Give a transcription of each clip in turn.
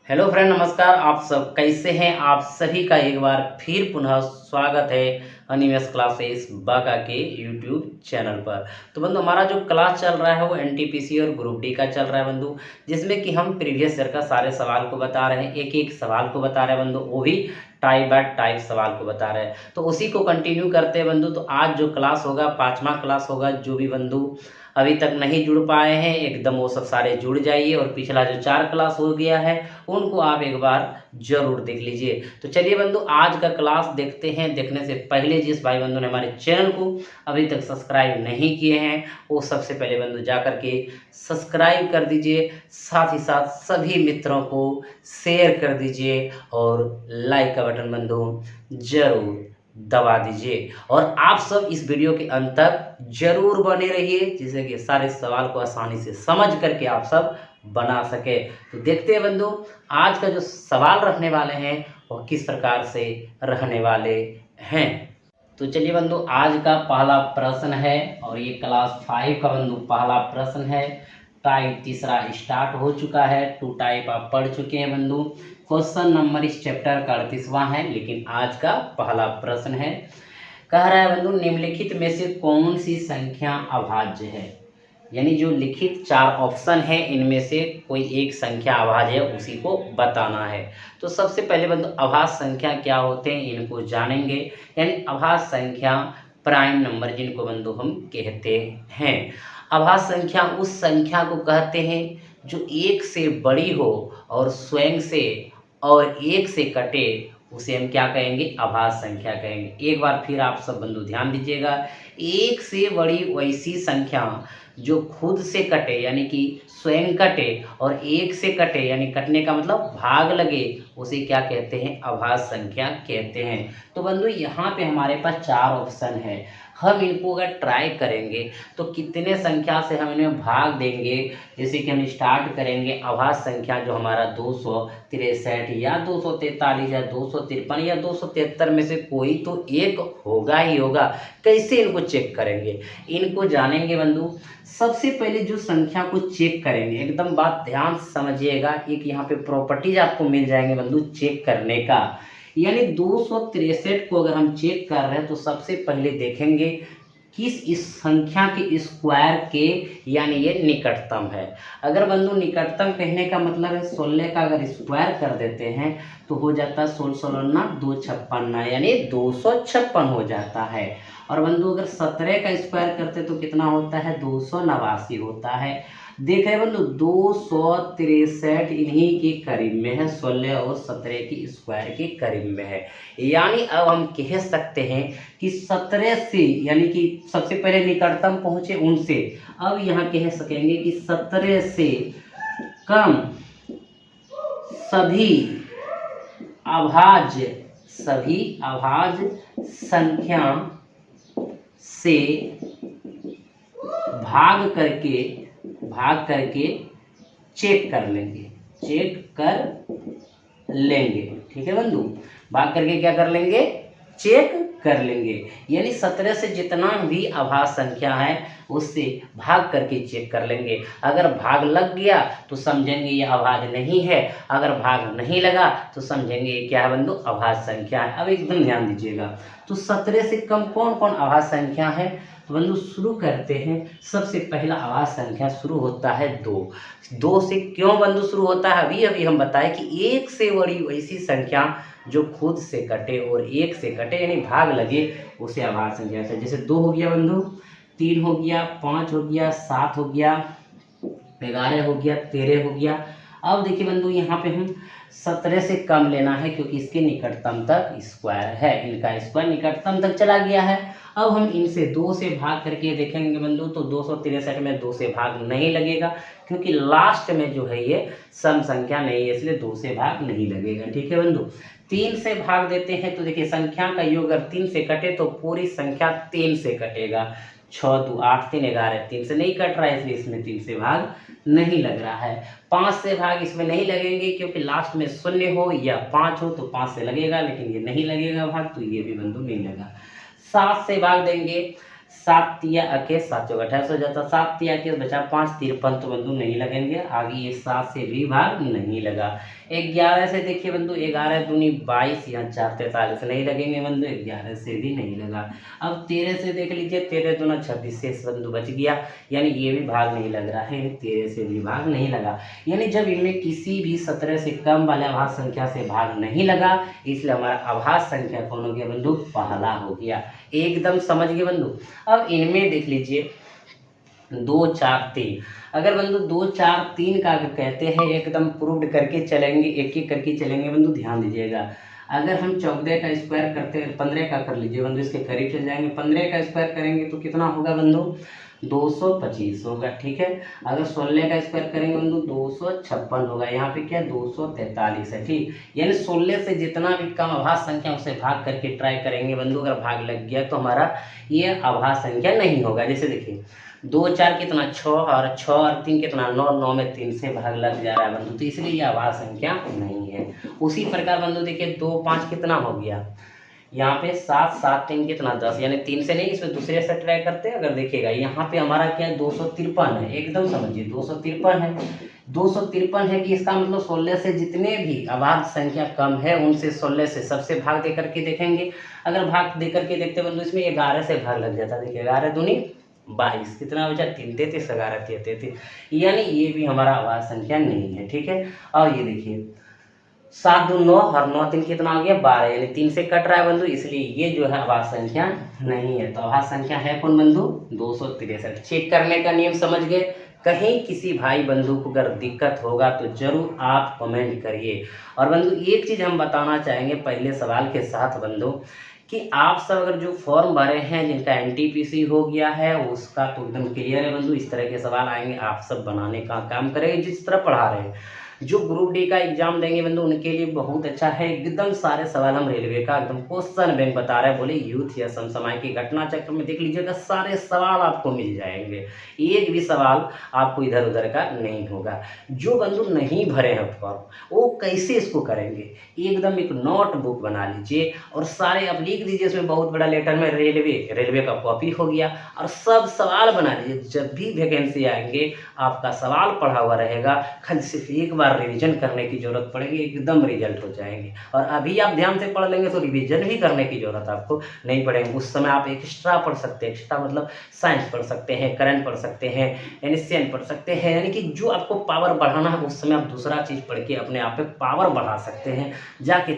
Hello friend, नमस्कार। आप सब कैसे हैं? आप सभी का एक बार फिर पुनः स्वागत है अनिमेष क्लासेस बांका के यूट्यूब चैनल पर। तो बंधु, हमारा जो क्लास चल रहा है वो एनटीपीसी और ग्रुप डी का चल रहा है बंधु, जिसमें कि हम प्रीवियस ईयर का सारे सवाल को बता रहे हैं, एक एक सवाल को बता रहे हैं बंधु, वो भी टाइप बाय टाइप सवाल को बता रहे हैं। तो उसी को कंटिन्यू करते हैं बंधु। तो आज जो क्लास होगा, पाँचवा क्लास होगा। जो भी बंधु अभी तक नहीं जुड़ पाए हैं, एकदम वो सब सारे जुड़ जाइए, और पिछला जो 4 क्लास हो गया है उनको आप एक बार जरूर देख लीजिए। तो चलिए बंधु, आज का क्लास देखते हैं। देखने से पहले जिस भाई बंधु ने हमारे चैनल को अभी तक सब्सक्राइब नहीं किए हैं, वो सबसे पहले बंधु जाकर के सब्सक्राइब कर दीजिए। साथ ही साथ सभी मित्रों को शेयर कर दीजिए, और लाइक का बटन बंधु जरूर दबा दीजिए। और आप सब इस वीडियो के अंत तक जरूर बने रहिए, जिससे कि सारे सवाल को आसानी से समझ करके आप सब बना सके। तो देखते हैं बंधु, आज का जो सवाल रखने वाले हैं वह किस प्रकार से रहने वाले हैं। तो चलिए बंधु, आज का पहला प्रश्न है, और ये क्लास 5 का बंधु पहला प्रश्न है। टाइप तीसरा स्टार्ट हो चुका है, 2 टाइप आप पढ़ चुके हैं बंधु। क्वेश्चन नंबर इस चैप्टर का 38वां है, लेकिन आज का पहला प्रश्न है। कह रहा है बंधु, निम्नलिखित में से कौन सी संख्या अभाज्य है? यानी जो लिखित 4 ऑप्शन है, इनमें से कोई एक संख्या अभाज्य है, उसी को बताना है। तो सबसे पहले बंधु, अभाज्य संख्या क्या होते हैं इनको जानेंगे। यानी अभाज्य संख्या प्राइम नंबर जिनको बंधु हम कहते हैं। अभाज्य संख्या उस संख्या को कहते हैं जो एक से बड़ी हो और स्वयं से और एक से कटे, उसे हम क्या कहेंगे? अभाज्य संख्या कहेंगे। एक बार फिर आप सब बंधु ध्यान दीजिएगा। एक से बड़ी वैसी संख्या जो खुद से कटे, यानी कि स्वयं कटे, और एक से कटे यानी कटने का मतलब भाग लगे, उसे क्या कहते हैं? अभाज्य संख्या कहते हैं। तो बंधु, यहाँ पे हमारे पास 4 ऑप्शन है। हम इनको अगर ट्राई करेंगे तो कितने संख्या से हम इन्हें भाग देंगे। जैसे कि हम स्टार्ट करेंगे अभाज्य संख्या जो हमारा 263 या 243 या 253 या 273 में से कोई तो एक होगा ही होगा। कैसे इनको चेक करेंगे? इनको जानेंगे बंधु। सबसे पहले जो संख्या को चेक करेंगे, एकदम बात ध्यान से समझिएगा। एक यहाँ पे प्रॉपर्टीज आपको मिल जाएंगे बंधु चेक करने का। यानी 263 को अगर हम चेक कर रहे हैं तो सबसे पहले देखेंगे किस इस संख्या के स्क्वायर के, यानी ये निकटतम है। अगर बंधु निकटतम कहने का मतलब है 16 का अगर स्क्वायर कर देते हैं तो हो जाता है 16 256, यानी 256 हो जाता है। और बंधु अगर 17 का स्क्वायर करते तो कितना होता है? 289 होता है। देख रहे बंधु, 263 इन्हीं के करीब में है, 16 और 17 की स्क्वायर के करीब में है। यानी अब हम कह सकते हैं कि 17 से, यानी कि सबसे पहले निकटतम पहुंचे उनसे, अब यहाँ कह सकेंगे कि 17 से कम सभी अभाज्य संख्या से भाग करके चेक कर लेंगे। ठीक है बंधु, भाग करके क्या कर लेंगे? चेक कर लेंगे। यानी 17 से जितना भी अभाज्य संख्या है उससे भाग करके चेक कर लेंगे। अगर भाग लग गया तो समझेंगे ये अभाज्य नहीं है, अगर भाग नहीं लगा तो समझेंगे ये क्या है बंधु? अभाज्य संख्या है। अब एकदम ध्यान दीजिएगा। तो 17 से कम कौन कौन अभाज्य संख्या है? तो बंधु शुरू करते हैं। सबसे पहला अभाज्य संख्या शुरू होता है 2 से। क्यों बंधु शुरू होता है? अभी हम बताए कि एक से बड़ी वैसी संख्या जो खुद से कटे और एक से कटे, यानी भाग लगे, उसे अभाज्य संख्या से। जैसे 2 हो गया बंधु, 3 हो गया, 5 हो गया, 7 हो गया, 11 हो गया, 13 हो गया। अब देखिए बंधु, यहाँ पे हम 17 से कम लेना है क्योंकि इसके निकटतम तक स्क्वायर है, इनका स्क्वायर निकटतम तक चला गया है। अब हम इनसे 2 से भाग करके देखेंगे बंधु, तो 263 में 2 से भाग नहीं लगेगा क्योंकि लास्ट में जो है ये सम संख्या नहीं है, इसलिए 2 से भाग नहीं लगेगा। ठीक है बंधु। 3 से भाग देते हैं तो देखिए संख्या का योग अगर 3 से कटे तो पूरी संख्या 3 से कटेगा। 6 2 8 3 11, 3 से नहीं कट रहा है, इसलिए इसमें 3 से भाग नहीं लग रहा है। 5 से भाग इसमें नहीं लगेंगे क्योंकि लास्ट में 0 हो या 5 हो तो 5 से लगेगा, लेकिन ये नहीं लगेगा भाग, तो ये भी बंधु नहीं लगा। 7 से भाग देंगे। सात तिया अके 7 चौक 28 हो जाता, 7 तिया के बचा 5 53, तो बंधु नहीं लगेंगे। आगे ये 7 से भी भाग नहीं लगा। 11 से देखिए बंधु, 11 दूनी 22, यहाँ 4 43 नहीं लगेंगे बंधु, 11 से भी नहीं लगा। अब 13 से देख लीजिए, 13 दूना 26 से बंधु बच गया, यानी ये भी भाग नहीं लग रहा है, 13 से भी भाग नहीं लगा। यानी जब इनमें किसी भी 17 से कम वाले अभाज्य संख्या से भाग नहीं लगा, इसलिए हमारा अभाज्य संख्या कौन हो गया बंधु, पहला हो गया। एकदम समझ गए बंधु। अब इनमें देख लीजिए 2 4 3, अगर बंधु 2 4 3 का कहते हैं एकदम प्रूव्ड करके चलेंगे, एक एक करके चलेंगे बंधु, ध्यान दीजिएगा। अगर हम 14 का स्क्वायर करते हैं, 15 का कर लीजिए बंधु, इसके करीब चल जाएंगे। 15 का स्क्वायर करेंगे तो कितना होगा बंधु, 225 होगा, ठीक है। अगर 16 का स्क्वायर करेंगे बंधु 256 होगा, यहाँ पे क्या 243 है, ठीक। यानी 16 से जितना भी कम अभाज्य संख्या उसे भाग करके ट्राई करेंगे बंधु, अगर भाग लग गया तो हमारा ये अभाज्य संख्या नहीं होगा। जैसे देखिए 2 4 कितना 6, और 6 और 3 कितना 9, 9 में 3 से भाग लग जा रहा है बंधु, तो इसलिए ये अभाज्य संख्या नहीं है। उसी प्रकार बंधु देखिए 2 5 कितना हो गया, यहाँ पे 7 7 3 कितना 10, यानी 3 से नहीं, इसमें दूसरे से ट्राई करते हैं। अगर देखिएगा यहाँ पे हमारा क्या है 253 है, एकदम समझिए 253 है। 253 है कि इसका मतलब 16 से जितने भी अभाज्य संख्या कम है उनसे 16 से सबसे भाग दे करके देखेंगे। अगर भाग दे करके देखते बंधु, इसमें 11 से भाग लग जाता, देखिए 11 दूनी 22, कितना बचा 3 33, 11 33, यानी ये भी हमारा अभाज्य संख्या नहीं है, ठीक है। और ये देखिए 7 2 9 और 9 3 कितना आ गया 12, यानी 3 से कट रहा है बंधु, इसलिए ये जो है अभाज्य संख्या नहीं है। तो अभाज्य संख्या है कौन बंधु, 263। चेक करने का नियम समझ गए। कहीं किसी भाई बंधु को अगर दिक्कत होगा तो जरूर आप कमेंट करिए। और बंधु एक चीज़ हम बताना चाहेंगे पहले सवाल के साथ बंधु, कि आप सब अगर जो फॉर्म भरे हैं जिनका एनटीपीसी हो गया है उसका तो एकदम क्लियर है बंधु, इस तरह के सवाल आएंगे, आप सब बनाने का काम करेंगे जिस तरह पढ़ा रहे हैं। जो ग्रुप डी का एग्जाम देंगे बंधु उनके लिए बहुत अच्छा है, एकदम सारे सवाल हम रेलवे का एकदम क्वेश्चन बैंक बता रहे हैं, बोले यूथ या समसामयिक घटना चक्र में देख लीजिएगा, सारे सवाल आपको मिल जाएंगे, एक भी सवाल आपको इधर उधर का नहीं होगा। जो बंधु नहीं भरे हैं फॉर्म वो कैसे इसको करेंगे, एकदम एक नोटबुक बना लीजिए और सारे आप लिख दीजिए, उसमें बहुत बड़ा लेटर में रेलवे का कॉपी हो गया, और सब सवाल बना लीजिए। जब भी वैकेंसी आएंगे आपका सवाल पढ़ा हुआ रहेगा, खाली सिर्फ एक बार रिवीजन करने की जरूरत पड़ेगी, एकदम रिजल्ट हो जाएंगे। और अभी आप ध्यान से पढ़ लेंगे तो रिवीजन भी करने की जरूरत आपको नहीं पड़ेगी। उस समय आप एक्स्ट्रा पढ़ सकते हैं, एक्स्ट्रा मतलब साइंस पढ़ सकते हैं, करंट पढ़ सकते हैं, एनएससीएन पढ़ सकते हैं, यानी कि जो आपको पावर बढ़ाना है उस समय आप दूसरा चीज़ पढ़ के अपने आप पे पावर बढ़ा सकते हैं,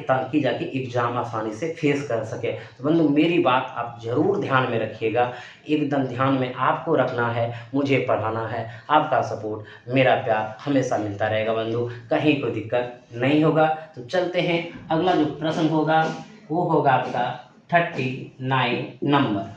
ताकि जाके एग्जाम आसानी से फेस कर सके। तो बंधु मेरी बात आप जरूर ध्यान में रखिएगा, एकदम ध्यान में आपको रखना है, मुझे पढ़ाना है, आपका सपोर्ट मेरा प्यार हमेशा मिलता रहेगा बंधु, कहीं कोई दिक्कत नहीं होगा। तो चलते हैं, अगला जो प्रश्न होगा वो होगा आपका 39 नंबर।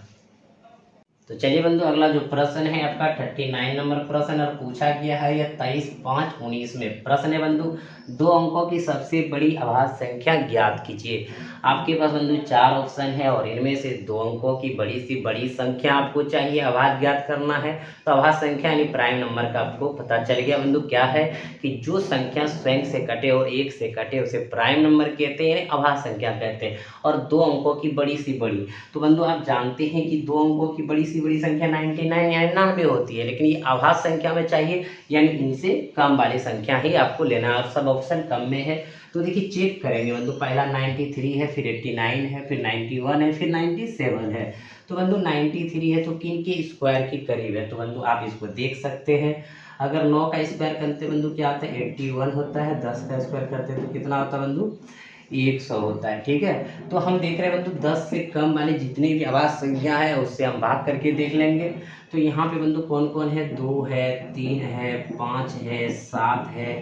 तो चलिए बंधु अगला जो प्रश्न है आपका 39 नंबर प्रश्न, और पूछा गया है यह 23/5/19 में प्रश्न है बंधु, 2 अंकों की सबसे बड़ी अभाज्य संख्या ज्ञात कीजिए। आपके पास बंधु 4 ऑप्शन है और इनमें से 2 अंकों की बड़ी सी बड़ी संख्या आपको चाहिए, अभाज्य ज्ञात करना है। तो अभाज्य संख्या यानी प्राइम नंबर का आपको पता चल गया बंधु, क्या है कि जो संख्या स्वयं से कटे और 1 से कटे उसे प्राइम नंबर कहते हैं, अभाज्य संख्या कहते हैं। और 2 अंकों की बड़ी सी बड़ी, तो बंधु आप जानते हैं कि 2 अंकों की बड़ी बड़ी संख्या 99 या 99 होती है, लेकिन ये अभाज्य संख्या में चाहिए, यानी इनसे कम वाली संख्या ही आपको लेना है, और सब ऑप्शन कम में है। तो देखिए चेक करेंगे बंधु, पहला 93 है, फिर 89 है, फिर 91 है, फिर 97 है। तो बंधु 93 है तो किन के स्क्वायर के करीब है, तो बंधु आप इसको देख सकते हैं। अगर 9 का स्क्वायर करते बंधु क्या होता है 81 होता है, 10 का स्क्वायर करते तो कितना होता है बंधु 100 होता है, ठीक है। तो हम देख रहे हैं बंधु 10 से कम वाली जितनी भी अभाज्य संख्या है उससे हम भाग करके देख लेंगे। तो यहाँ पे बंधु कौन कौन है, 2 है, 3 है, 5 है, 7 है,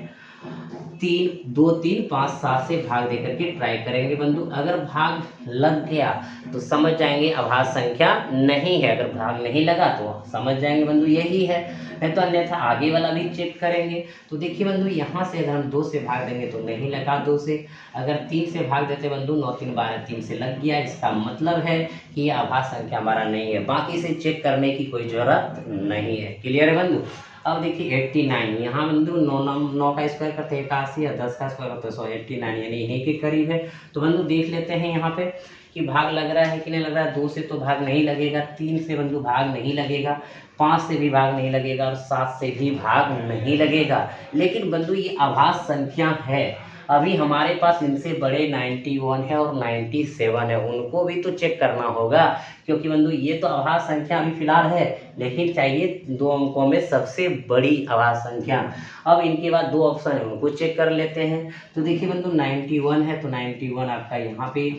2 3 5 7 से भाग दे करके ट्राई करेंगे बंधु। अगर भाग लग गया तो समझ जाएंगे अभाज्य संख्या नहीं है, अगर भाग नहीं लगा तो समझ जाएंगे बंधु यही है, नहीं तो अन्यथा आगे वाला भी चेक करेंगे। तो देखिए बंधु यहाँ से अगर हम 2 से भाग देंगे तो नहीं लगा 2 से, अगर 3 से भाग देते बंधु 9 3 12 3 से लग गया, इसका मतलब है कि ये अभाज्य संख्या हमारा नहीं है, बाकी से चेक करने की कोई जरूरत नहीं है। क्लियर है बंधु। अब देखिए 89, यहाँ बंधु 9 का स्क्वायर करते हैं 81 और 10 का स्क्वायर होता है 189, यानी इन्हीं के करीब है। तो बंधु देख लेते हैं यहाँ पे कि भाग लग रहा है कि नहीं लग रहा है। 2 से तो भाग नहीं लगेगा, 3 से बंधु भाग नहीं लगेगा, 5 से भी भाग नहीं लगेगा और 7 से भी भाग नहीं लगेगा। लेकिन बंधु ये आभास संख्या है, अभी हमारे पास इनसे बड़े 91 है और 97 है, उनको भी तो चेक करना होगा, क्योंकि बंधु ये तो आभास संख्या अभी फिलहाल है, लेकिन चाहिए 2 अंकों में सबसे बड़ी आभास संख्या। अब इनके बाद 2 ऑप्शन है, उनको चेक कर लेते हैं। तो देखिए बंधु 91 है, तो 91 आपका यहाँ पे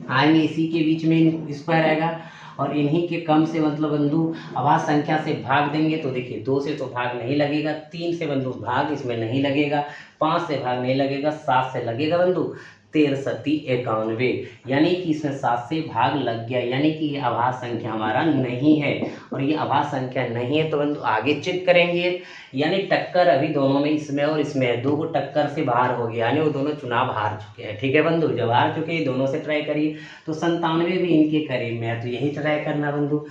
आएंगे, इसी के बीच में स्क्वायर आएगा और इन्हीं के कम से मतलब बंधु आभास संख्या से भाग देंगे। तो देखिए 2 से तो भाग नहीं लगेगा, 3 से बंधु भाग इसमें नहीं लगेगा, 5 से भाग नहीं लगेगा, 7 से लगेगा बंधु 13 सत्ती 91, यानी कि इसमें 7 से भाग लग गया, यानी कि ये आभास संख्या हमारा नहीं है। और ये आभास संख्या नहीं है तो बंधु आगे चेक करेंगे, यानी टक्कर अभी दोनों में, इसमें और इसमें है, 2 को टक्कर से बाहर हो गया, यानी वो दोनों चुनाव हार चुके हैं। ठीक है बंधु, जब हार चुके हैं दोनों से ट्राई करिए। तो 97 भी इनके करीब में है, तो यही ट्राई करना बंधु।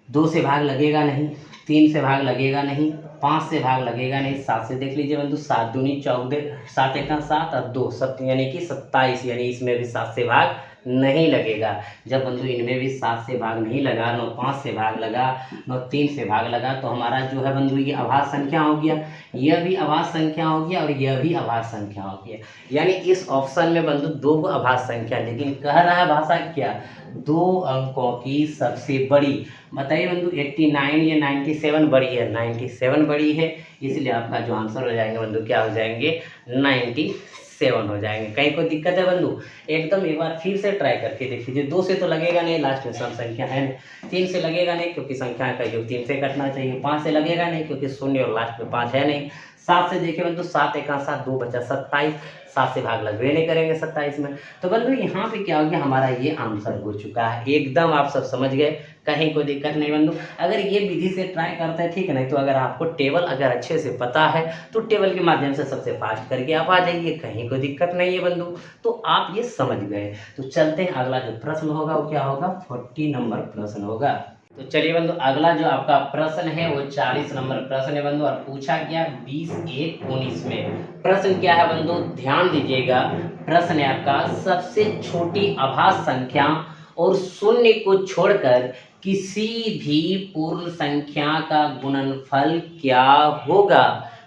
2 से भाग लगेगा नहीं, 3 से भाग लगेगा नहीं, 5 से भाग लगेगा नहीं, 7 से देख लीजिए बंधु, 7 दूनी 14, 7 एका 7 और 2 7 यानी कि 27, यानी इसमें भी 7 से भाग नहीं लगेगा। जब बंधु इनमें भी 7 से भाग नहीं लगा, 9 5 से भाग लगा, 9 3 से भाग लगा, तो हमारा जो है बंधु ये आभास संख्या हो गया, यह भी आभास संख्या हो गया और यह भी आभास संख्या हो गया। यानी इस ऑप्शन में बंधु 2 आभास संख्या, लेकिन कह रहा है भाषा क्या, 2 अंकों की सबसे बड़ी। बताइए बंधु 89 या 97 बड़ी है, 97 बड़ी है, इसलिए आपका जो आंसर हो जाएंगे बंधु क्या हो जाएंगे, 97 हो जाएंगे। कहीं कोई दिक्कत है बंधु, एकदम एक बार फिर से ट्राई करके देख लीजिए। 2 से तो लगेगा नहीं, लास्ट में सम संख्या है नहीं, 3 से लगेगा नहीं क्योंकि संख्या का योग 3 से कटना चाहिए, 5 से लगेगा नहीं क्योंकि शून्य और लास्ट में 5 है नहीं, 7 से देखिए बंधु 7 एका 7, 2 बचा 27, 7 से भाग लगवे नहीं करेंगे 27 में। तो बंधु यहाँ पे क्या हो गया, हमारा ये आंसर हो चुका है। एकदम आप सब समझ गए, कहीं कोई दिक्कत नहीं बंधु। अगर ये विधि से ट्राई करते हैं ठीक है, नहीं तो अगर आपको टेबल अगर अच्छे से पता है तो टेबल के माध्यम से सबसे फास्ट करके आप आ जाइए, कहीं कोई दिक्कत नहीं है बंधु। तो आप ये समझ गए। तो चलते हैं, अगला जो प्रश्न होगा वो क्या होगा, 40 नंबर प्रश्न होगा। तो चलिए बंधु, अगला जो आपका प्रश्न है वो 40 नंबर प्रश्न है बंधु, और पूछा गया 20-1-19 में। प्रश्न क्या है बंधु, ध्यान दीजिएगा। प्रश्न है आपका, सबसे छोटी आभास संख्या और शून्य को छोड़कर किसी भी पूर्ण संख्या का गुणनफल क्या होगा।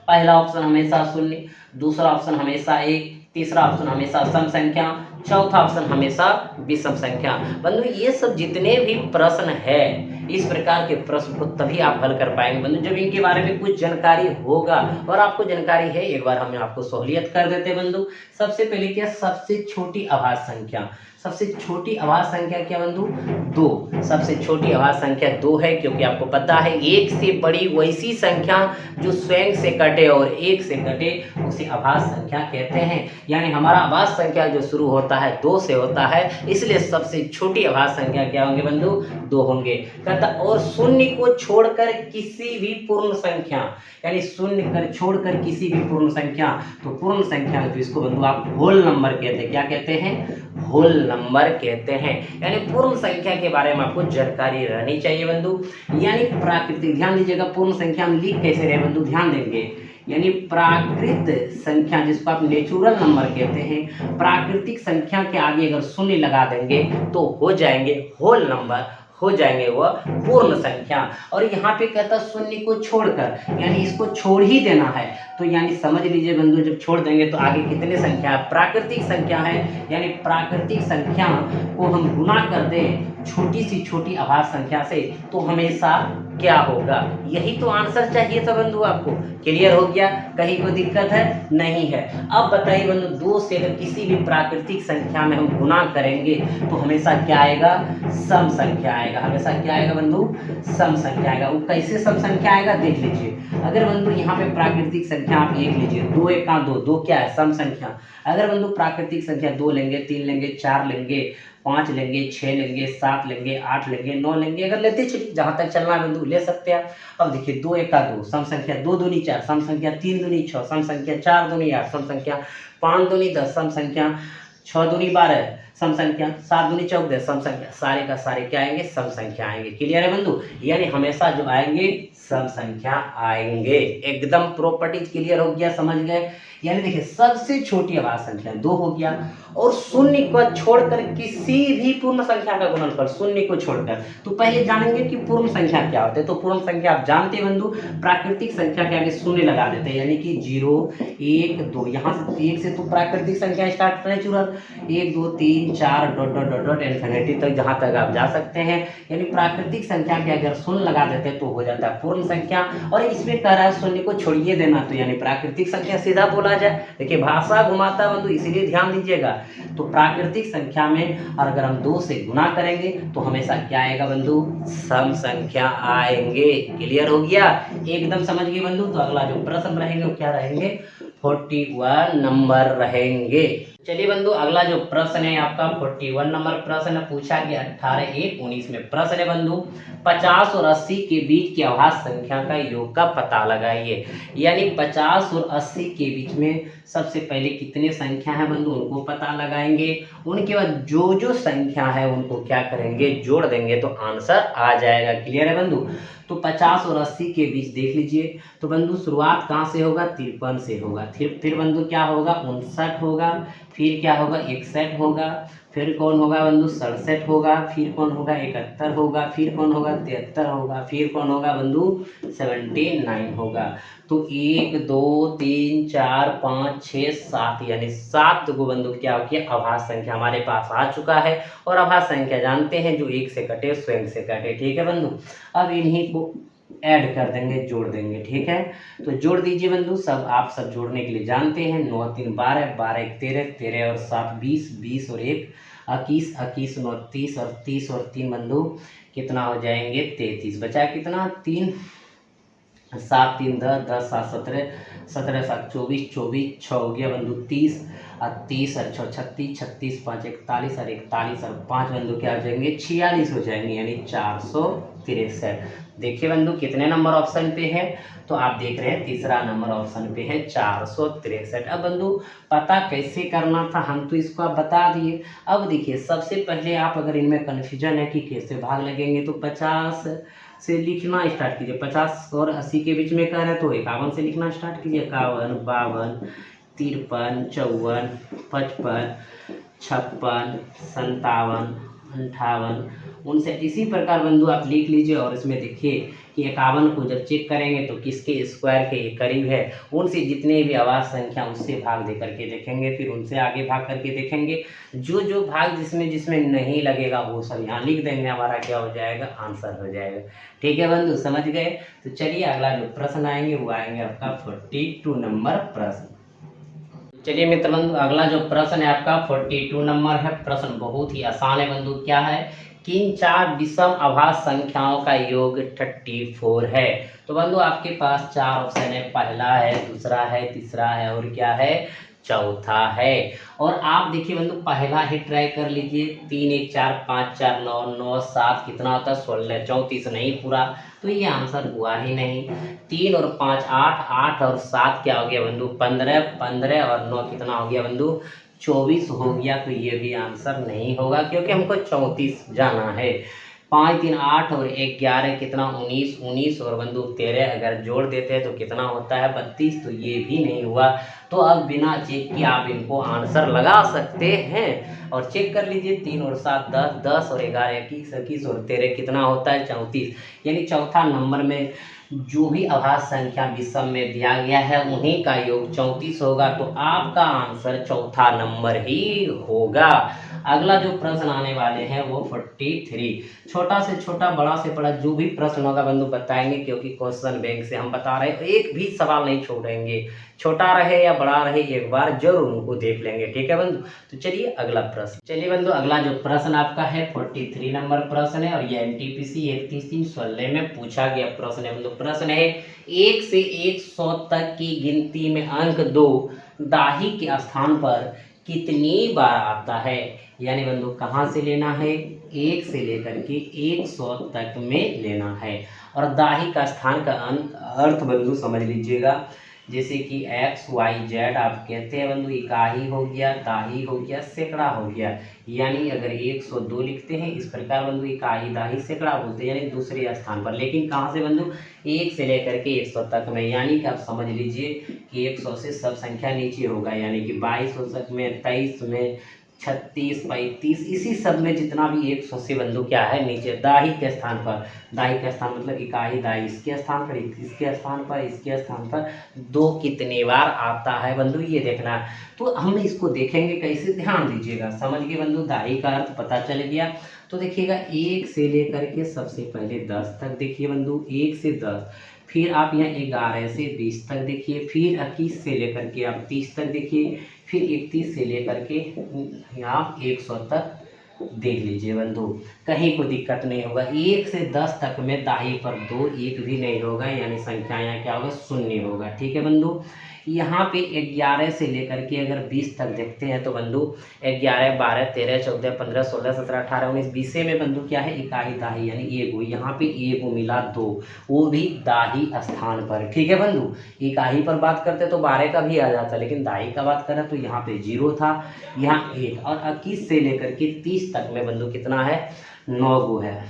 पहला ऑप्शन हमेशा शून्य, दूसरा ऑप्शन हमेशा 1, तीसरा ऑप्शन हमेशा सम संख्या, चौथा ऑप्शन हमेशा विषम संख्या। बंधु ये सब जितने भी प्रश्न है, इस प्रकार के प्रश्न को तभी आप हल कर पाएंगे बंधु जब इनके बारे में कुछ जानकारी होगा, और आपको जानकारी है, एक बार हम आपको सहूलियत कर देते बंधु। सबसे पहले क्या, सबसे छोटी आभास संख्या। सबसे छोटी आभास संख्या क्या बंधु, 2। सबसे छोटी आभास संख्या 2 है, क्योंकि आपको पता है 1 से बड़ी वैसी संख्या जो स्वयं से कटे और 1 से कटे उसे आभास संख्या कहते हैं। यानी हमारा आभास संख्या जो शुरू होता है 2 से होता है, इसलिए सबसे छोटी आभास संख्या क्या होंगे बंधु, 2 होंगे। कहता और शून्य को छोड़कर किसी भी पूर्ण संख्या, यानी शून्य कर छोड़कर किसी भी पूर्ण संख्या, तो पूर्ण संख्या तो इसको बंधु आप होल नंबर कहते हैं। क्या कहते हैं, होल नंबर कहते हैं। यानी पूर्ण संख्या के बारे में आपको जानकारी रहनी चाहिए बंधु। यानी प्राकृतिक, ध्यान दीजिएगा, पूर्ण संख्या में लिख कैसे रहे बंधु, ध्यान देंगे। यानी प्राकृत संख्या जिसको आप नेचुरल नंबर कहते हैं, प्राकृतिक संख्या के आगे अगर शून्य लगा देंगे तो हो जाएंगे होल नंबर, हो जाएंगे वह पूर्ण संख्या। और यहाँ पे कहता शून्य को छोड़कर, यानी इसको छोड़ ही देना है, तो यानी समझ लीजिए बंधु जब छोड़ देंगे तो आगे कितने संख्या है, प्राकृतिक संख्या है। यानी प्राकृतिक संख्या को हम गुना कर दें छोटी सी छोटी आभास संख्या से, तो हमेशा क्या होगा, यही तो आंसर चाहिए था बंधु आपको। क्लियर हो गया, कहीं कोई दिक्कत है, नहीं है। अब बताइए बंधु, 2 से अगर किसी भी प्राकृतिक संख्या में हम गुना करेंगे तो हमेशा क्या आएगा, सम संख्या आएगा। हमेशा क्या आएगा बंधु, सम संख्या आएगा। वो कैसे सम संख्या आएगा देख लीजिए। अगर बंधु यहाँ पे प्राकृतिक संख्या आप लिख लीजिए, 2 एका 2, 2 क्या है, सम संख्या। अगर बंधु प्राकृतिक संख्या 2 लेंगे, 3 लेंगे, 4 लेंगे, 5 लेंगे, 6 लेंगे, 7 लेंगे, 8 लेंगे, 9 लेंगे, अगर लेते चलिए जहाँ तक चलना है बंधु ले सकते हैं। अब देखिए 2 एका 2 सम संख्या, 2 दूनी 4 सम संख्या, 3 दूनी 6 सम संख्या, 4 दूनी 8 सम संख्या, 5 दूनी 10 सम संख्या, 6 दूनी 12 सम संख्या, 7 दूनी 14 सम संख्या, सारे का सारे क्या आएंगे? सम संख्या आएंगे। क्लियर है बंधु? यानी हमेशा जो आएंगे सम संख्या आएंगे। एकदम प्रॉपर्टीज क्लियर हो गया, समझ गए? यानी देखिए सबसे छोटी अभाज्य संख्या 2 हो गया, और शून्य को छोड़कर किसी भी पूर्ण संख्या का गुणनफल, शून्य को छोड़कर। तो पहले जानेंगे कि पूर्ण संख्या क्या होते हैं। तो पूर्ण संख्या आप जानते हैं बंधु, प्राकृतिक संख्या के आगे शून्य लगा देते हैं, यानी कि 0 1 2, यहाँ से 1 से तो प्राकृतिक संख्या start natural, 1 2 3 4 dot dot dot dot infinity तक जहाँ तक आप जा सकते हैं। यानी प्राकृतिक संख्या के अगर शून्य लगा देते हैं तो हो जाता है पूर्ण संख्या। और इसमें कह रहा है शून्य को छोड़िए देना, तो यानी प्राकृतिक संख्या सीधा बोला जाए। देखिए भाषा घुमाता है बंधु, इसीलिए ध्यान दीजिएगा। तो प्राकृतिक संख्या में अगर हम 2 से गुना करेंगे तो हमेशा क्या आएगा बंधु? सम संख्या आएंगे। क्लियर हो गया? एकदम समझ गए बंधु? तो अगला जो प्रश्न रहेंगे वो क्या रहेंगे? 41 नंबर रहेंगे। चलिए बंधु अगला जो प्रश्न है आपका 41 नंबर प्रश्न पूछा गया 18 1 19 में। प्रश्न है बंधु 50 और 80 के बीच की अभाज्य संख्या का योग का पता लगाइए। यानी 50 और 80 के बीच में सबसे पहले कितने संख्या है बंधु उनको पता लगाएंगे। उनके बाद जो जो संख्या है उनको क्या करेंगे? जोड़ देंगे तो आंसर आ जाएगा। क्लियर है बंधु? तो 50 और 80 के बीच देख लीजिए। तो बंधु शुरुआत कहाँ से होगा? 53 से होगा। फिर बंधु क्या होगा? 59 होगा। फिर क्या होगा? 61 होगा। फिर कौन होगा बंधु? 67 होगा। फिर कौन होगा? 71 होगा। फिर कौन होगा? 73 होगा। फिर कौन होगा बंधु? 79 होगा। तो 1 2 3 4 5 6 7, यानी 7 को बंधु क्या हो गया? अभाज्य संख्या हमारे पास आ चुका है। और अभाज्य संख्या जानते हैं जो 1 से कटे स्वयं से कटे। ठीक है बंधु? अब इन्हीं को ऐड कर देंगे, जोड़ देंगे। ठीक है? तो जोड़ दीजिए बंधु, सब आप सब जोड़ने के लिए जानते हैं। 9 3 12 12 1 13 13 और 7 20 20 और 1 21 21 9 30 और 30 और 3 बंधु कितना हो जाएंगे? 33। बचा कितना? 3 7 3 10 10 7 17 17 7 24 24 6 हो गया बंधु 30 और 30 और 6 36 36 5 41 और 41 और 5 बंधु क्या हो जाएंगे? 46 हो जाएंगे, यानी 463। देखिए बंधु कितने नंबर ऑप्शन पे है? तो आप देख रहे हैं तीसरा नंबर ऑप्शन पे है 463। अब बंधु पता कैसे करना था, हम तो इसको आप बता दिए। अब देखिए सबसे पहले आप अगर इनमें कन्फ्यूजन है कि कैसे भाग लगेंगे तो 50 से लिखना स्टार्ट कीजिए। 50 और 80 के बीच में कह रहे हैं तो 51 से लिखना स्टार्ट कीजिए। 51 52 53 54 55 56 57 58 59। इसी प्रकार बंधु आप लिख लीजिए। और इसमें देखिए कि 51 को जब चेक करेंगे तो किसके स्क्वायर के करीब है, उनसे जितने भी अभाज्य संख्या उससे भाग दे करके देखेंगे, फिर उनसे आगे भाग करके देखेंगे। जो जो भाग जिसमें जिसमें नहीं लगेगा वो सब यहाँ लिख देंगे, हमारा क्या हो जाएगा? आंसर हो जाएगा। ठीक है बंधु, समझ गए? तो चलिए अगला जो प्रश्न आएंगे वो आएंगे आपका 42 नंबर प्रश्न। चलिए मित्र बंधु अगला जो प्रश्न है आपका 42 नंबर है। प्रश्न बहुत ही आसान है बंधु। क्या है? किन 4 विषम अभाज्य संख्याओं का योग 34 है? तो बंधु आपके पास 4 ऑप्शन है। पहला है, दूसरा है, तीसरा है और क्या है? चौथा है। और आप देखिए बंधु पहला ही ट्राई कर लीजिए। 3 1 4 5 4 9 9 7 कितना होता है? 16। 34 नहीं पूरा, तो ये आंसर हुआ ही नहीं। 3 और 5 8 8 और 7 क्या हो गया बंधु? 15 15 और 9 कितना हो गया बंधु? 24 हो गया। तो ये भी आंसर नहीं होगा क्योंकि हमको 34 जाना है। 5 3 8 और 1 11 कितना? 19 19 और बंधु 13 अगर जोड़ देते हैं तो कितना होता है? 32। तो ये भी नहीं हुआ। तो अब बिना चेक किए आप इनको आंसर लगा सकते हैं। और चेक कर लीजिए 3 और 7 10 10 और 11 21 21 और 13 कितना होता है? 34। यानी चौथा नंबर में जो भी अभाज्य संख्या विषम में दिया गया है उन्हीं का योग 34 होगा। तो आपका आंसर चौथा नंबर ही होगा। अगला जो प्रश्न आने वाले हैं वो 43। छोटा से छोटा, बड़ा से बड़ा जो भी प्रश्न होगा बंधु बताएंगे, क्योंकि क्वेश्चन बैंक से हम बता रहे हैं, एक भी सवाल नहीं छोड़ेंगे। छोटा रहे या बड़ा रहे एक बार जरूर उनको देख लेंगे। ठीक है बंधु? तो चलिए अगला प्रश्न। चलिए बंधु अगला जो प्रश्न आपका है 43 नंबर प्रश्न है। और ये NTPC 3116 में पूछा गया प्रश्न है बंधु। प्रश्न है 1 से 100 तक की गिनती में अंक 2 दाही के स्थान पर कितनी बार आता है? यानी बंधु कहाँ से लेना है? 1 से लेकर के 100 तक में लेना है। और दाही का स्थान का अर्थ बंधु समझ लीजिएगा जैसे कि एक्स वाई जेड आप कहते हैं बंधु, इकाई हो गया, दाही हो गया, सैकड़ा हो गया। यानी अगर 102 लिखते हैं इस प्रकार बंधु, इकाई दाही सैकड़ा बोलते हैं, यानी दूसरे स्थान पर। लेकिन कहाँ से बंधु, 1 से लेकर के 100 तक में। यानी कि आप समझ लीजिए कि 100 से सब संख्या नीचे होगा, यानी कि 22 हो सकते में, 23 में, 36, 35, इसी सब में जितना भी 100 से बंधु क्या है नीचे, दाही के स्थान पर। दाही का स्थान मतलब इकाई दाही, इसके स्थान पर, इसके स्थान पर, इसके स्थान पर 2 कितने बार आता है बंधु, ये देखना है। तो हम इसको देखेंगे कैसे, ध्यान दीजिएगा। समझ गए बंधु, दाही का अर्थ पता चल गया। तो देखिएगा 1 से लेकर के सबसे पहले 10 तक देखिए बंधु, 1 से 10, फिर आप यहाँ 11 से 20 तक देखिए, फिर 21 से लेकर के आप 30 तक देखिए, फिर 31 से लेकर के आप 100 तक देख लीजिए बंधु, कहीं को दिक्कत नहीं होगा। 1 से 10 तक में दाही पर 2 1 भी नहीं होगा, यानी संख्या यहाँ क्या होगा, शून्य होगा। ठीक है बंधु। यहाँ पे 11 से लेकर के अगर 20 तक देखते हैं तो बंधु 11, 12, 13, 14, 15, 16, 17, 18, 19, 20 में बंधु क्या है, इकाई दाही, यानी एगो। यहाँ पे एगो मिला 2, वो भी दाही स्थान पर। ठीक है बंधु। इकाई पर बात करते तो 12 का भी आ जाता, लेकिन दाही का बात करें तो यहाँ पे 0 था, यहाँ 1। और 21 से लेकर के 30 तक में बंधु कितना है, 9 गो है।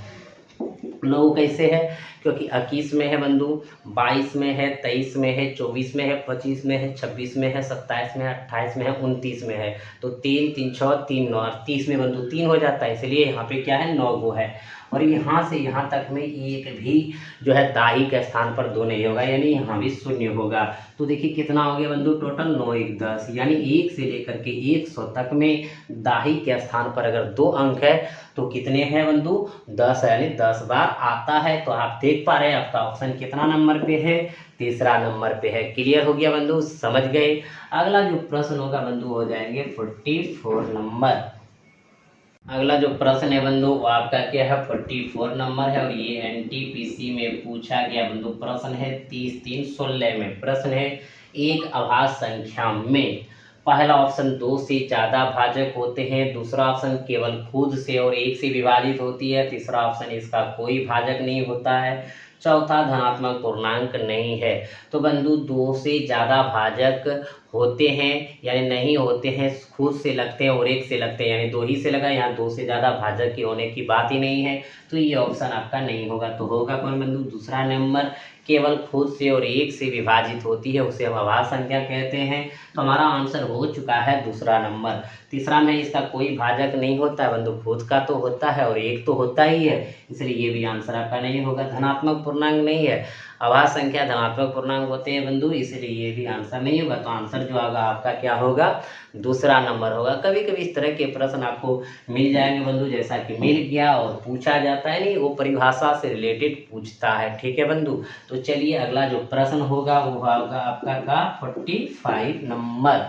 9 कैसे है, क्योंकि 21 में है बंधु, 22 में है, 23 में है, 24 में है, 25 में है, 26 में है, 27 में है, 28 में है, 29 में है। तो 3 3 6 3 9, 30 में बंधु 3 हो जाता है, इसलिए यहाँ पे क्या है, 9 गो है। और यहाँ से यहाँ तक में एक भी जो है दाही के स्थान पर 2 नहीं होगा, यानी यहाँ भी शून्य होगा। तो देखिए कितना हो गया बंधु, टोटल 9 1 10, यानी 1 से लेकर के 100 तक में दाही के स्थान पर अगर 2 अंक है तो कितने हैं बंधु, 10, यानी 10 बार आता है। तो आप देख पा रहे हैं आपका ऑप्शन कितना नंबर पे है, तीसरा नंबर पे है। क्लियर हो गया बंधु, समझ गए। अगला जो प्रश्न होगा बंधु हो जाएंगे 44 नंबर। अगला जो प्रश्न है बंधु वो आपका क्या है, 44 नंबर है, और ये एनटीपीसी में पूछा गया बंधु प्रश्न है 30/3/16 में। प्रश्न है, एक अभाज्य संख्या में पहला ऑप्शन 2 से ज़्यादा भाजक होते हैं, दूसरा ऑप्शन केवल खुद से और 1 से विभाजित होती है, तीसरा ऑप्शन इसका कोई भाजक नहीं होता है, चौथा धनात्मक पूर्णांक नहीं है। तो बंधु 2 से ज़्यादा भाजक होते हैं यानी नहीं होते हैं, खुद से लगते हैं और 1 से लगते हैं, यानी 2 ही से लगा, यहाँ 2 से ज़्यादा भाजक के होने की बात ही नहीं है। तो ये ऑप्शन आपका नहीं होगा। तो होगा कौन बंधु, दूसरा नंबर, केवल खुद से और 1 से विभाजित होती है, उसे हम अभाज्य संख्या कहते हैं। तो हमारा आंसर हो चुका है दूसरा नंबर। तीसरा में इसका कोई भाजक नहीं होता है बंधु, खुद का तो होता है और 1 तो होता ही है, इसलिए ये भी आंसर आपका नहीं होगा। धनात्मक पूर्णांक नहीं है, अभाज्य संख्या धनात्मक पूर्णांक होते हैं बंधु, इसलिए ये भी आंसर नहीं होगा। तो आंसर जो होगा आपका क्या होगा, दूसरा नंबर होगा। कभी कभी इस तरह के प्रश्न आपको मिल जाएंगे बंधु, जैसा कि मिल गया और पूछा जाता है, नहीं वो परिभाषा से रिलेटेड पूछता है। ठीक है बंधु। तो चलिए अगला जो प्रश्न होगा वो होगा आपका का 45 नंबर।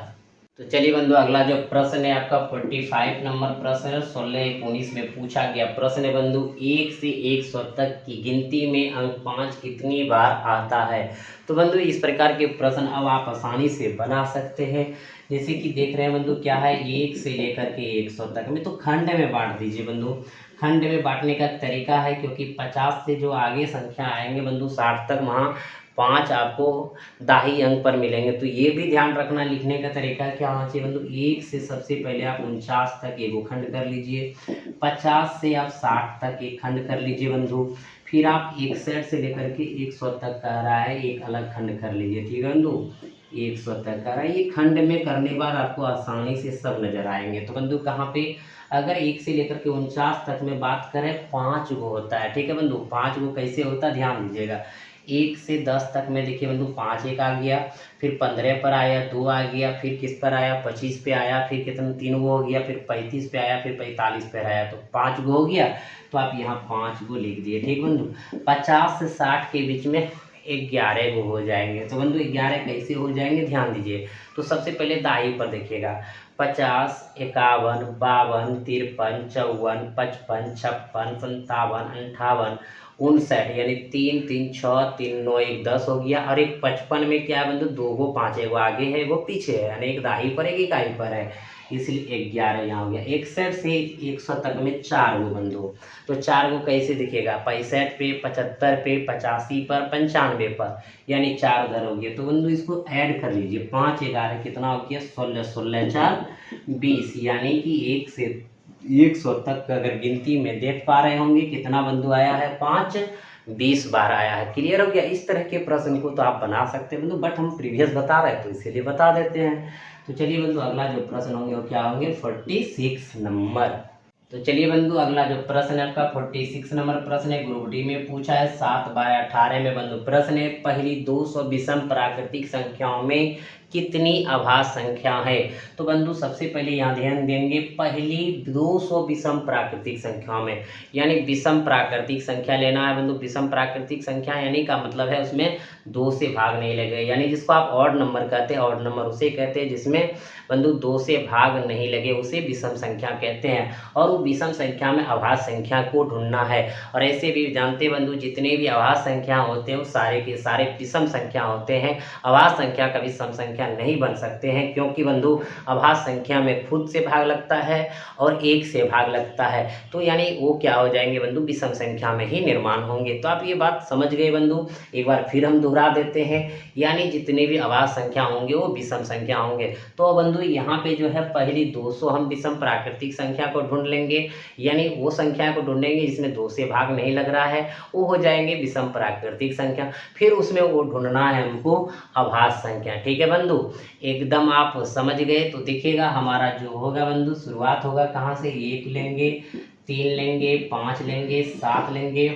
तो चलिए बंधु अगला जो प्रश्न है आपका 45 नंबर प्रश्न है, 16/19 में पूछा गया प्रश्न है बंधु, 1 से 100 तक की गिनती में अंक 5 कितनी बार आता है। तो बंधु इस प्रकार के प्रश्न अब आप आसानी से बना सकते हैं। जैसे कि देख रहे हैं बंधु क्या है, 1 से लेकर के 100 तक में, तो खंड में बांट दीजिए बंधु। खंड में बांटने का तरीका है, क्योंकि 50 से जो आगे संख्या आएंगे बंधु 60 तक, वहाँ 5 आपको दाही अंक पर मिलेंगे। तो ये भी ध्यान रखना, लिखने का तरीका क्या होना चाहिए बंधु, 1 से सबसे पहले आप 49 तक एक खंड कर लीजिए, 50 से आप 60 तक एक खंड कर लीजिए बंधु, फिर आप 61 से लेकर के 100 तक कह रहा है एक अलग खंड कर लीजिए। ठीक है बंधु, 100 तक कर रहा है, ये खंड में करने बाद आपको आसानी से सब नजर आएंगे। तो बंधु कहाँ पे, अगर 1 से लेकर के 49 तक में बात करें 5 गो होता है। ठीक है बंधु, 5 गो कैसे होता है ध्यान दीजिएगा। 1 से 10 तक में देखिए बंधु 5 एक आ गया, फिर 15 पर आया, 2 आ गया, फिर किस पर आया, 25 पे आया, फिर कितना 3 गो हो गया, फिर 35 पे आया, फिर 45 पे आया, तो 5 गो हो गया। तो आप यहाँ 5 गो लिख दिए। ठीक बंधु, 50 से 60 के बीच में 11 गो हो जाएंगे। तो बंधु 11 कैसे हो जाएंगे ध्यान दीजिए। तो सबसे पहले दाई पर देखिएगा, 50, 51, 52, 53, 54, 55, 56, 57, 58, 59, यानी 3 3 6 3 9 1 10 हो गया। और एक 55 में क्या है बंधु, 2 गो 5, एगो आगे है एगो पीछे है, यानी एक दाही पर एक इकाई पर है। इसलिए 11 यहाँ हो गया। 61 से 100 तक में 4 गो बंधु, तो 4 गो कैसे दिखेगा, 65 पे, 75 पे, 85 पर, 95 पर, यानी 4 उधर हो गया। तो बंधु इसको ऐड कर लीजिए, 5 11 कितना हो गया, 16, 16 4 20, यानी कि 1 से 100 तक अगर गिनती में देख पा रहे होंगे कितना बंधु आया है, 5 20 बार आया है। क्लियर हो गया। इस तरह के प्रश्न को तो आप बना सकते हैं बंधु, बट हम प्रीवियस बता रहे हैं तो इसीलिए बता देते हैं। तो चलिए बंधु अगला जो प्रश्न होंगे वो क्या होंगे, 46 नंबर। तो चलिए बंधु अगला जो प्रश्न है आपका 46 नंबर प्रश्न है, ग्रुप डी में पूछा है। 7/18 में बंधु प्रश्न है, पहली 200 विषम प्राकृतिक संख्याओं में कितनी अभाज्य संख्या है। तो बंधु सबसे पहले यहाँ ध्यान देंगे, पहली 200 विषम प्राकृतिक संख्याओं में, यानी विषम प्राकृतिक संख्या लेना है बंधु। विषम प्राकृतिक संख्या यानी का मतलब है उसमें 2 से भाग नहीं लगे, यानी जिसको आप ऑड नंबर कहते हैं, ऑड नंबर उसे कहते हैं जिसमें बंधु 2 से भाग नहीं लगे, उसे विषम संख्या कहते हैं। और वो विषम संख्या में अभाज्य संख्या को ढूंढना है। और ऐसे भी जानते बंधु जितने भी अभाज्य संख्या होते हैं वो सारे के सारे विषम संख्या होते हैं। अभाज्य संख्या कभी सम संख्या नहीं बन सकते हैं, क्योंकि बंधु अभाज्य संख्या में खुद से भाग लगता है और 1 से भाग लगता है, तो यानी वो क्या हो जाएंगे बंधु, विषम संख्या में ही निर्माण होंगे। तो आप ये बात समझ गए बंधु। एक बार फिर हम दोहरा देते हैं, यानी जितने भी अभाज्य संख्या होंगे वो विषम संख्या होंगे। तो बंधु यहाँ पे जो है पहली 200 हम विषम प्राकृतिक संख्या को ढूंढ लेंगे, यानी वो संख्या को ढूंढेंगे जिसमें 2 से भाग नहीं लग रहा है, वो हो जाएंगे विषम प्राकृतिक संख्या। फिर उसमें वो ढूंढना है हमको अभाज्य संख्या। ठीक है बंधु, एकदम आप समझ गए। तो देखिएगा हमारा जो होगा बंधु, शुरुआत होगा कहाँ से, 1 लेंगे, 3 लेंगे, 5 लेंगे, 7 लेंगे,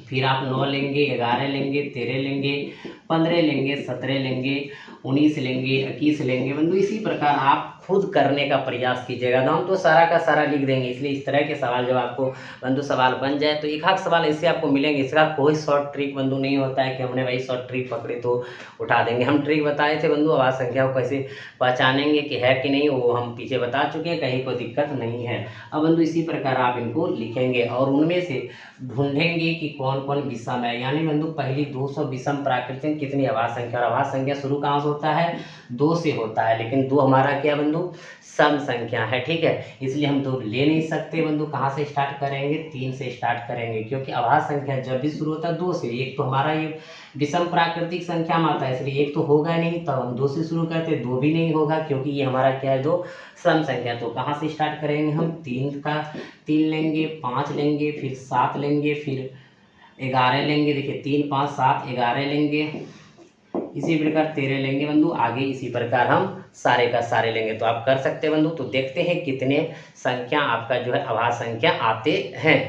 फिर आप 9 लेंगे, 11 लेंगे, 13 लेंगे, 15 लेंगे, 17 लेंगे, 19 लेंगे, 21 लेंगे बंधु। इसी प्रकार आप खुद करने का प्रयास कीजिएगा। तो हम तो सारा का सारा लिख देंगे, इसलिए इस तरह के सवाल जब आपको बंधु सवाल बन जाए तो एक आध सवाल ऐसे आपको मिलेंगे। इसका कोई शॉर्ट ट्रिक बंधु नहीं होता है कि हमने भाई शॉर्ट ट्रिक पकड़ी तो उठा देंगे। हम ट्रिक बताए थे बंधु, आवाज़ संख्या को कैसे पहचानेंगे कि है कि नहीं, वो हम पीछे बता चुके हैं, कहीं कोई दिक्कत नहीं है। अब बंधु इसी प्रकार आप इनको लिखेंगे और उनमें से ढूंढेंगे कि कौन कौन विषम है। यानी बंधु पहली 200 विषम प्राकृतिक कितनी अभाज्य संख्या, और अभाज्य संख्या शुरू कहाँ से होता है, 2 से होता है, लेकिन 2 हमारा क्या बंधु, सम संख्या है। ठीक है, इसलिए हम 2 ले नहीं सकते बंधु। कहाँ से स्टार्ट करेंगे, 3 से स्टार्ट करेंगे, क्योंकि अभाज्य संख्या जब भी शुरू होता है 2 से। एक तो हमारा ये विषम प्राकृतिक संख्या में आता है, इसलिए एक तो होगा नहीं, तो हम 2 से शुरू करते, 2 भी नहीं होगा क्योंकि ये हमारा क्या है, 2 सम संख्या। तो कहाँ से स्टार्ट करेंगे हम, 3 लेंगे, 5 लेंगे, फिर 7 लेंगे, फिर 11 लेंगे। देखिए 3 5 7 11 लेंगे, इसी प्रकार 13 लेंगे बंधु। आगे इसी प्रकार हम सारे का सारे लेंगे, तो आप कर सकते हैं बंधु। तो देखते हैं कितने संख्या आपका जो है अभाज्य संख्या आते हैं।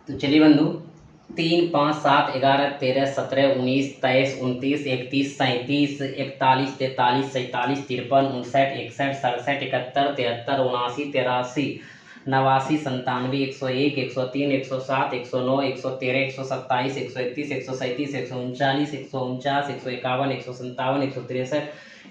तो चलिए बंधु 3 5 7 11 13 17 19 23 29 31 37 41 43 47 53 59 61 67 71 73 79 83 89 87 101 103 107 109 113 127 131 137 139 149 151 157 163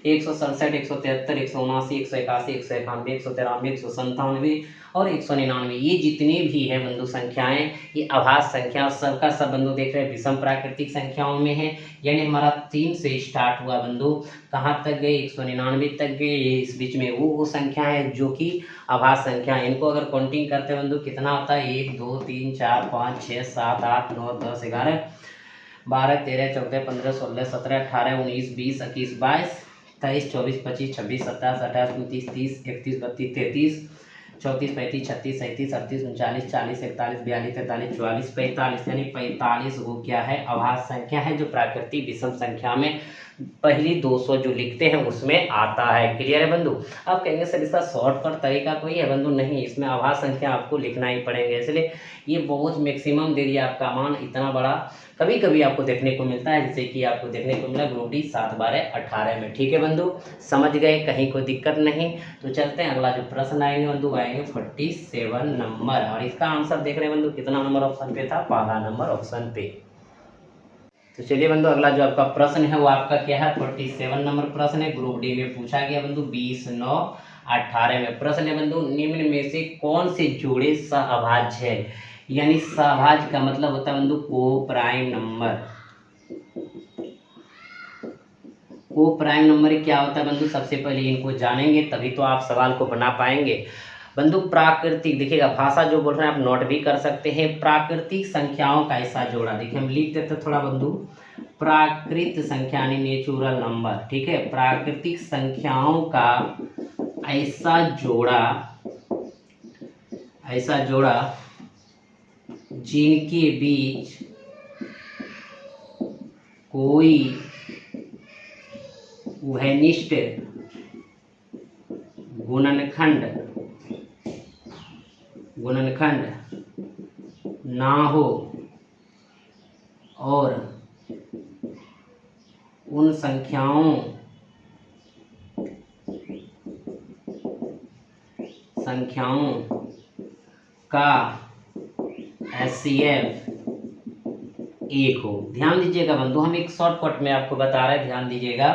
167 173 179 181 191 193 197 और 199, ये जितने भी हैं बंधु संख्याएं, ये अभाज्य संख्या सबका सब बंधु देख रहे हैं विषम प्राकृतिक संख्याओं में है। यानी हमारा 3 से स्टार्ट हुआ बंधु, कहाँ तक गए, 199 तक गए। ये इस बीच में वो संख्या है जो कि अभाज्य संख्या है। इनको अगर काउंटिंग करते हैं बंधु कितना होता है, 1 2 3 4 5 6 7 8 9 10 11 12 13 14 15 16 17 18 19 20 21 22 23 24 25 26 27 28 29 30 31 32 33 34 35 36 37 38 39 40 41 42 43 44 45, यानी 45 वो क्या है, अभाज्य संख्या है जो प्राकृतिक विषम संख्या में पहली 200 जो लिखते हैं उसमें आता है। क्लियर है बंधु। अब कहेंगे सर इसका शॉर्टकट तरीका कोई है बंधु, नहीं, इसमें अभाज्य संख्या आपको लिखना ही पड़ेंगे। इसलिए ये बहुत मैक्सिमम दे दिया आपका मान इतना बड़ा, कभी कभी आपको देखने को मिलता है, जैसे कि आपको देखने को मिला ग्रुप डी 7/18 में। ठीक है बंधु, समझ गए, कहीं कोई दिक्कत नहीं। तो चलते हैं अगला जो प्रश्न आएंगे बंधु, आएंगे 47 नंबर, और इसका आंसर देख रहे हैं बंधु कितना नंबर ऑप्शन पे था, पहला नंबर ऑप्शन पे। तो चलिए बंधु अगला जो आपका प्रश्न है वो आपका क्या है, 47 नंबर प्रश्न है, ग्रुप डी में पूछा गया बंधु 20/9/18 में। प्रश्न है बंधु, निम्न में से कौन से जोड़े सहअभाज्य है। यानी सहअभाज्य का मतलब होता है बंधु को प्राइम नंबर। को प्राइम नंबर क्या होता है बंधु, सबसे पहले इनको जानेंगे तभी तो आप सवाल को बना पाएंगे बंधु। प्राकृतिक, देखिएगा भाषा जो बोल रहे हैं आप नोट भी कर सकते हैं। प्राकृतिक संख्याओं का ऐसा जोड़ा, देखिए हम लिख देते थोड़ा बंधु, प्राकृत संख्या यानी नेचुरल नंबर, ठीक है। प्राकृतिक संख्याओं का ऐसा जोड़ा जिनके बीच कोई उभयनिष्ठ गुणनखंड ना हो और उन संख्याओं का HCF 1 हो। ध्यान दीजिएगा बंधु, हम एक शॉर्टकट में आपको बता रहे हैं, ध्यान दीजिएगा।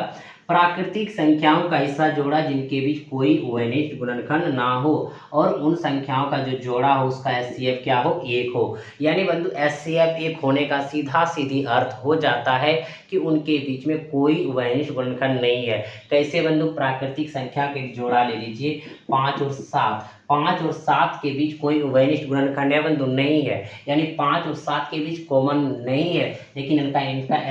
प्राकृतिक संख्याओं का ऐसा जोड़ा जिनके बीच कोई उभयनिष्ठ गुणनखंड ना हो और उन संख्याओं का जो जोड़ा हो उसका HCF क्या हो, 1 हो। यानी बंधु HCF 1 होने का सीधी अर्थ हो जाता है कि उनके बीच में कोई उभयनिष्ठ गुणनखंड नहीं है। कैसे बंधु, प्राकृतिक संख्या का एक जोड़ा ले लीजिए 5 और 7, 5 और 7 के बीच कोई उभयनिष्ठ गुणनखंड है बंधु, नहीं है। यानी 5 और 7 के बीच कॉमन नहीं है, लेकिन इनका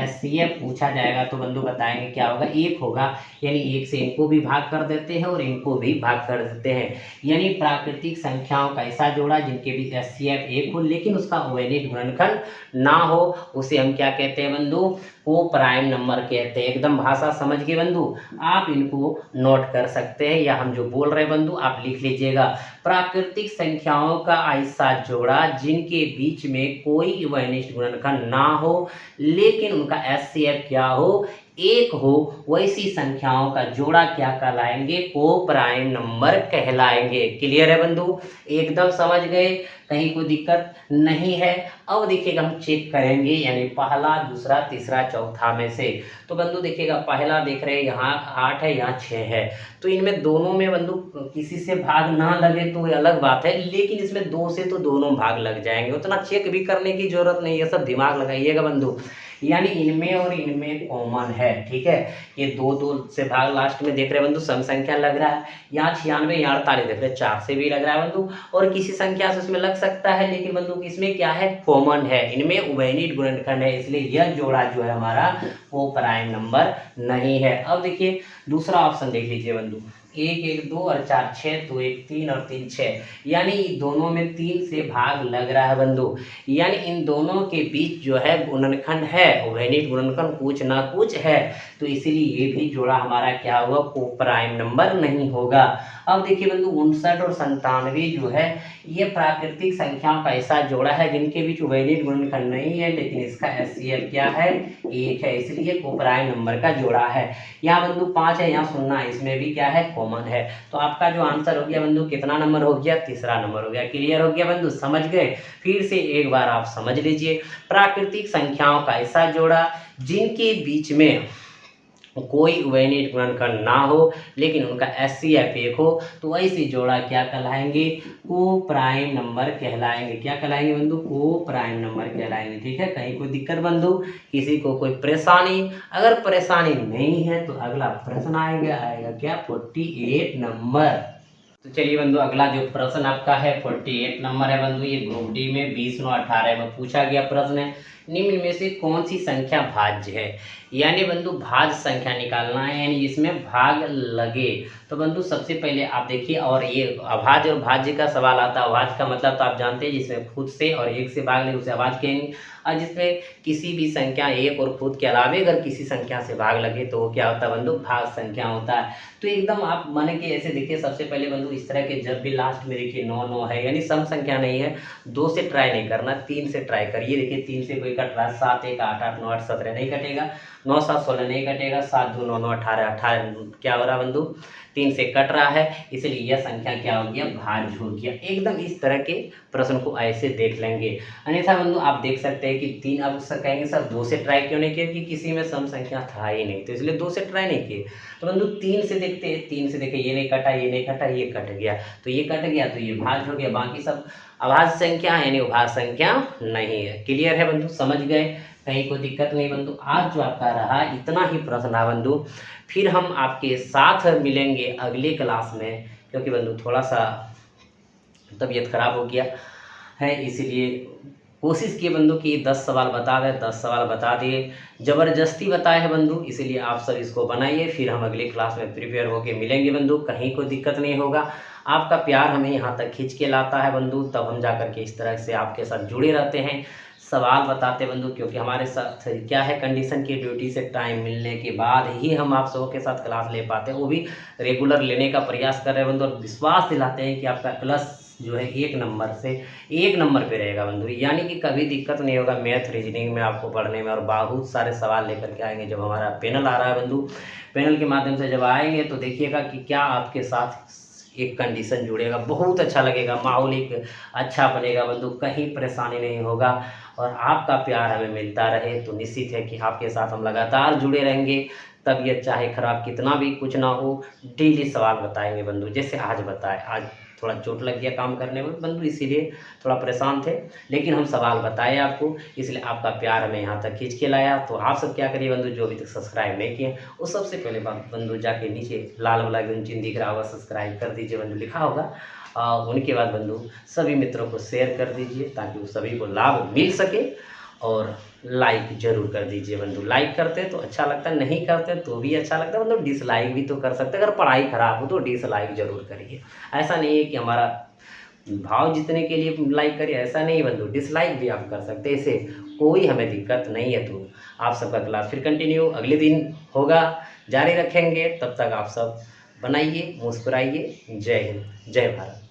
HCF पूछा जाएगा तो बंधु बताएंगे क्या होगा, 1 होगा। यानी 1 से इनको भी भाग कर देते हैं और इनको भी भाग कर देते हैं। यानी प्राकृतिक संख्याओं का ऐसा जोड़ा जिनके बीच HCF 1 हो लेकिन उसका उभयनिष्ठ गुणनखंड ना हो, उसे हम क्या कहते हैं बंधु, को प्राइम नंबर कहते हैं। एकदम भाषा समझ के बंधु आप इनको नोट कर सकते हैं, या हम जो बोल रहे हैं बंधु आप लिख लीजिएगा। प्राकृतिक संख्याओं का ऐसा जोड़ा जिनके बीच में कोई उभयनिष्ठ गुणनखंड ना हो लेकिन उनका HCF क्या हो, 1 हो, वैसी संख्याओं का जोड़ा क्या कहलाएंगे, को प्राइम नंबर कहलाएंगे। क्लियर है बंधु, एकदम समझ गए, कहीं कोई दिक्कत नहीं है। अब देखिएगा हम चेक करेंगे, यानी पहला, दूसरा, तीसरा, चौथा में से। तो बंधु देखिएगा पहला देख रहे हैं यहाँ 8 है, यहाँ 6 है, तो इनमें दोनों में बंधु किसी से भाग ना लगे तो अलग बात है, लेकिन इसमें 2 से तो दोनों भाग लग जाएंगे, उतना चेक भी करने की जरूरत नहीं है, सब दिमाग लगाइएगा बंधु। यानी इनमें और इनमें कॉमन है, ठीक है। ये 2 से भाग लास्ट में देख रहे हैं बंधु, सम संख्या लग रहा है। यहाँ 96, यहाँ 48 देख रहे हैं, 4 से भी लग रहा है बंधु, और किसी संख्या से उसमें लग सकता है, लेकिन बंधु इसमें क्या है, कॉमन है, इनमें उभयनिष्ठ गुणनखंड है, इसलिए यह जोड़ा जो है हमारा वो प्राइम नंबर नहीं है। अब देखिए दूसरा ऑप्शन देख लीजिए बंधु, 1 1 2 और 4 6, तो 1 3 और 3 6, यानी दोनों में 3 से भाग लग रहा है बंधु। यानी इन दोनों के बीच जो है गुणनखंड है, उभयनिष्ठ गुणनखंड कुछ ना कुछ है, तो इसीलिए ये भी जोड़ा हमारा क्या होगा, को प्राइम नंबर नहीं होगा। अब देखिए बंधु 59 और 97 जो है ये प्राकृतिक संख्याओं का ऐसा जोड़ा है जिनके बीच उभयनिष्ठ गुणनखंड नहीं है, लेकिन इसका HCF क्या है, 1 है, इसलिए को प्राइम नंबर का जोड़ा है। यहाँ बंधु 5 है, यहाँ 0 है, इसमें भी क्या है, कॉमन है। तो आपका जो आंसर हो गया बंधु कितना नंबर हो गया, तीसरा नंबर हो गया। क्लियर हो गया बंधु, समझ गए। फिर से एक बार आप समझ लीजिए, प्राकृतिक संख्याओं का ऐसा जोड़ा जिनके बीच में कोई उभयनिष्ठ गुणनखंड ना हो लेकिन उनका HCF 1 हो, तो ऐसी जोड़ा क्या कहलाएंगे, को प्राइम नंबर कहलाएंगे। क्या कहलाएंगे बंधु, को प्राइम नंबर कहलाएंगे, ठीक है। कहीं कोई दिक्कत बंधु, किसी को कोई परेशानी, अगर परेशानी नहीं है तो अगला प्रश्न आएगा क्या, 48 नंबर। तो चलिए बंधु अगला जो प्रश्न आपका है 48 नंबर है बंधु, ये ग्रुप डी में 20/9/18 में पूछा गया प्रश्न है। निम्न में से कौन सी संख्या भाज्य है, यानी बंधु भाज्य संख्या निकालना है, यानी इसमें भाग लगे। तो बंधु सबसे पहले आप देखिए, और ये अभाज्य और भाज्य का सवाल आता है। अभाज्य का मतलब तो आप जानते हैं, जिसमें खुद से और 1 से भाग ले उसे अभाज्य कहेंगे, और जिसमें किसी भी संख्या 1 और खुद के अलावे अगर किसी संख्या से भाग लगे तो वो क्या होता है बंधु, भाज्य संख्या होता है। तो एकदम आप मन के ऐसे देखिए, सबसे पहले बंधु इस तरह के जब भी लास्ट में देखिए 9 9 है, यानी सम संख्या नहीं है, 2 से ट्राई नहीं करना, 3 से ट्राई करिए। देखिए 3 से कोई कट रहा है, 7 1 8 8 9 8 17 नहीं कटेगा, 9 7 16 नहीं कटेगा, 7 2 9 9 18 18 क्या हो रहा है बंधु, 3 से कट रहा है, इसलिए यह संख्या क्या हो गया, भाज्य हो गया। एकदम इस तरह के प्रश्न को ऐसे देख लेंगे। अन्यथा बंधु आप देख सकते हैं कि 3, आप कहेंगे सर 2 से ट्राई क्यों नहीं किया, कि किसी में सम संख्या था ही नहीं, तो इसलिए 2 से ट्राई नहीं किए। तो बंधु 3 से देखते हैं, 3 से देखिए ये नहीं कटा, ये नहीं कटा, ये कट गया, तो ये कट गया तो ये भाज्य हो गया, बाकी सब अभाज्य संख्या यानी उभाज्य संख्या नहीं है। क्लियर है बंधु, समझ गए, कहीं कोई दिक्कत नहीं बंधु। आज जो आपका रहा इतना ही प्रश्न था बंधु, फिर हम आपके साथ मिलेंगे अगले क्लास में, क्योंकि बंधु थोड़ा सा तबीयत खराब हो गया है, इसीलिए कोशिश किए बंधु कि 10 सवाल बता दें, 10 सवाल बता दिए, ज़बरदस्ती बताए हैं बंधु, इसीलिए आप सब इसको बनाइए। फिर हम अगली क्लास में प्रिपेयर होके मिलेंगे बंधु, कहीं कोई दिक्कत नहीं होगा। आपका प्यार हमें यहाँ तक खींच के लाता है बंधु, तब हम जा कर के इस तरह से आपके साथ जुड़े रहते हैं, सवाल बताते बंधु, क्योंकि हमारे साथ क्या है कंडीशन की ड्यूटी से टाइम मिलने के बाद ही हम आप सबों के साथ क्लास ले पाते हैं, वो भी रेगुलर लेने का प्रयास कर रहे हैं बंधु, और विश्वास दिलाते हैं कि आपका क्लास जो है 1 नंबर से 1 नंबर पे रहेगा बंधु, यानी कि कभी दिक्कत नहीं होगा मैथ रीजनिंग में आपको पढ़ने में, और बहुत सारे सवाल लेकर के आएंगे। जब हमारा पैनल आ रहा है बंधु, पैनल के माध्यम से जब आएंगे तो देखिएगा कि क्या आपके साथ एक कंडीशन जुड़ेगा, बहुत अच्छा लगेगा, माहौल एक अच्छा बनेगा बंधु, कहीं परेशानी नहीं होगा, और आपका प्यार हमें मिलता रहे तो निश्चित है कि आपके साथ हम लगातार जुड़े रहेंगे। तबीयत चाहे खराब कितना भी कुछ ना हो, डेली सवाल बताएंगे बंधु, जैसे आज बताए। आज थोड़ा चोट लग गया काम करने में बंधु, इसीलिए थोड़ा परेशान थे, लेकिन हम सवाल बताए आपको, इसलिए आपका प्यार हमें यहाँ तक खींच के लाया। तो आप सब क्या करिए बंधु, जो अभी तक सब्सक्राइब नहीं किए, वो सबसे पहले बात बंधु जाके नीचे लाल वाला चिन्ह दिख रहा होगा, सब्सक्राइब कर दीजिए बंधु, लिखा होगा। और उनके बाद बंधु सभी मित्रों को शेयर कर दीजिए ताकि वो सभी को लाभ मिल सके, और लाइक जरूर कर दीजिए बंधु। लाइक करते तो अच्छा लगता है, नहीं करते तो भी अच्छा लगता है, मतलब डिसलाइक भी तो कर सकते हैं। अगर पढ़ाई खराब हो तो डिसलाइक जरूर करिए, ऐसा नहीं है कि हमारा भाव जितने के लिए लाइक करिए, ऐसा नहीं बंधु, डिसलाइक भी आप कर सकते हैं, इससे कोई हमें दिक्कत नहीं है। तो आप सबका क्लास फिर कंटिन्यू अगले दिन होगा, जारी रखेंगे, तब तक आप सब बनाइए, मुस्कुराइए। जय हिंद, जय भारत।